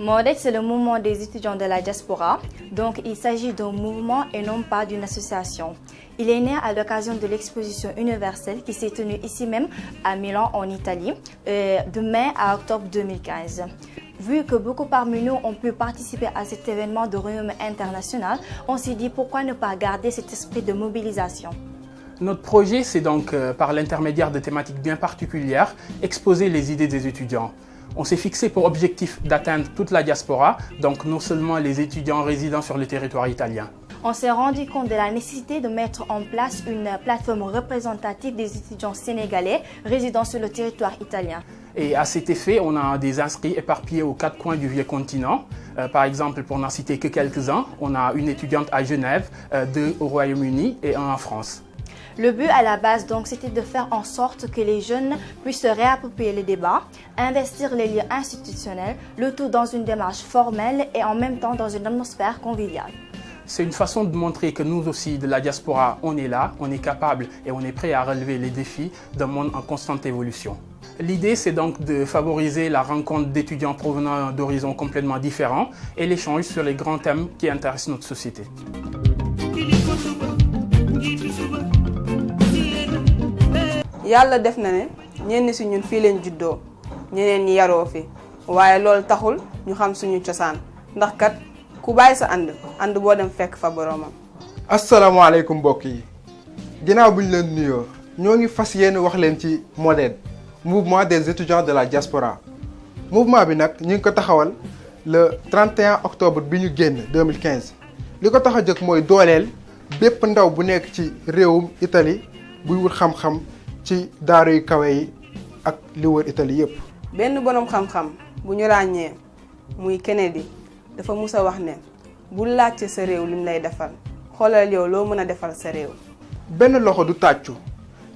MODED, c'est le mouvement des étudiants de la diaspora. Donc, il s'agit d'un mouvement et non pas d'une association. Il est né à l'occasion de l'exposition universelle qui s'est tenue ici même à Milan, en Italie, de mai à octobre 2015. Vu que beaucoup parmi nous ont pu participer à cet événement de renommée internationale, on s'est dit pourquoi ne pas garder cet esprit de mobilisation. Notre projet, c'est donc, par l'intermédiaire de thématiques bien particulières, exposer les idées des étudiants. On s'est fixé pour objectif d'atteindre toute la diaspora, donc non seulement les étudiants résidant sur le territoire italien. On s'est rendu compte de la nécessité de mettre en place une plateforme représentative des étudiants sénégalais résidant sur le territoire italien. Et à cet effet, on a des inscrits éparpillés aux 4 coins du vieux continent. Par exemple, pour n'en citer que quelques-uns, on a une étudiante à Genève, 2 au Royaume-Uni et 1 en France. Le but à la base, donc, c'était de faire en sorte que les jeunes puissent se réapproprier les débats, investir les lieux institutionnels, le tout dans une démarche formelle et en même temps dans une atmosphère conviviale. C'est une façon de montrer que nous aussi, de la diaspora, on est là, on est capable et on est prêt à relever les défis d'un monde en constante évolution. L'idée, c'est donc de favoriser la rencontre d'étudiants provenant d'horizons complètement différents et l'échange sur les grands thèmes qui intéressent notre société. Yàlla def na ne ñenn ci ñun fii leen juddoo ñeneen ñi yaroo fi waaye loolu taxul ñu xam suñu cosaan ndax kat ku bàyyi sa ànd boo dem fekk fa boroomam. asalaamaaleykum mbokk yi ginnaaw bu ñu leen nuyoo ñoo ngi fas yéene wax leen ci MODED mouvement des étudiants de la diaspora mouvement bi nag ñu ngi ko taxawal le 31 octobre bi ñu génn 2015 li ko tax a jóg mooy dooleel bépp ndaw bu nekk ci réewum Italie buy wut xam-xam ci daara yu kawe yi ak li wër Italie yépp. benn borom xam-xam bu ñu ràññee muy Kennedy dafa mus a wax ne bul laajte sa réew lim lay defal xoolal yow loo mën a defal sa réew. benn loxo du tàccu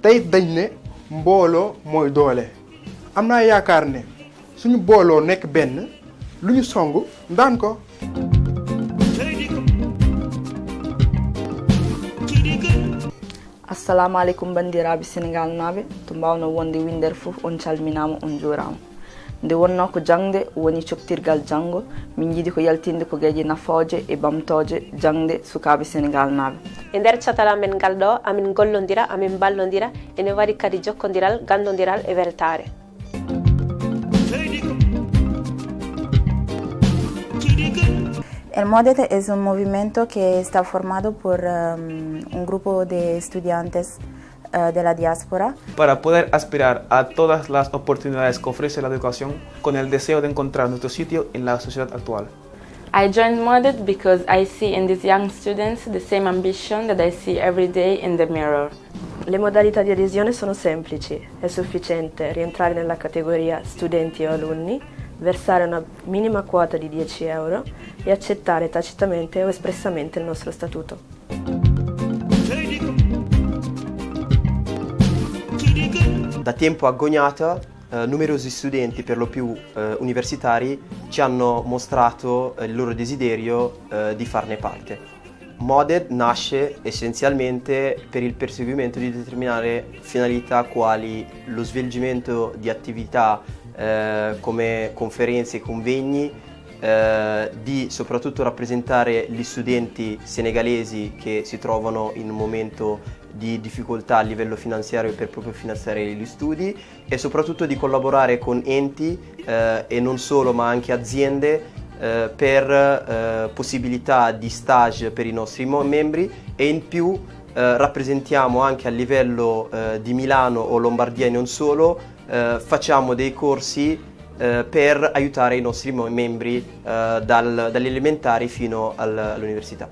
tey dañ ne mbooloo mooy doole am naa yaakaar ne suñu booloo nekk benn lu ñu song ndaan ko. Assalamu alaikum bandiraɓe Sénégal naɓe to mbawno wonde windere fof on calminama on jurama nde wonno ko jangde woni coktirgal janggo min jiiɗi ko yaltinde ko gueƴe nafooje e bamtoje jangde sukaɓe Sénégal naɓe e nder catal men ngal ɗo amin gollodira amin ballodira ene waɗi kadi jokkodiral gandodiral e weltare. El MODED es un movimiento que está formado por un grupo de estudiantes de la diáspora. Para poder aspirar a todas las oportunidades que ofrece la educación con el deseo de encontrar nuestro sitio en la sociedad actual. I joined MODED because I see in these young students the same ambition that I see every day in the mirror. Le modalità di adesione sono semplici, è sufficiente rientrare nella categoria studenti o alunni, versare una minima quota di 10 euro e accettare tacitamente o espressamente il nostro statuto. Da tempo agognato, numerosi studenti, per lo più universitari, ci hanno mostrato il loro desiderio di farne parte. MODED nasce essenzialmente per il perseguimento di determinate finalità quali lo svolgimento di attività come conferenze e convegni, di soprattutto rappresentare gli studenti senegalesi che si trovano in un momento di difficoltà a livello finanziario per proprio finanziare gli studi e soprattutto di collaborare con enti e non solo ma anche aziende per possibilità di stage per i nostri membri e in più rappresentiamo anche a livello di Milano o Lombardia e non solo, facciamo dei corsi per aiutare i nostri membri dalle elementari fino all'università.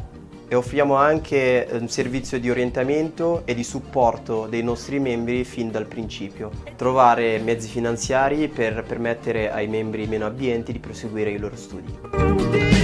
E offriamo anche un servizio di orientamento e di supporto dei nostri membri fin dal principio. Trovare mezzi finanziari per permettere ai membri meno abbienti di proseguire i loro studi.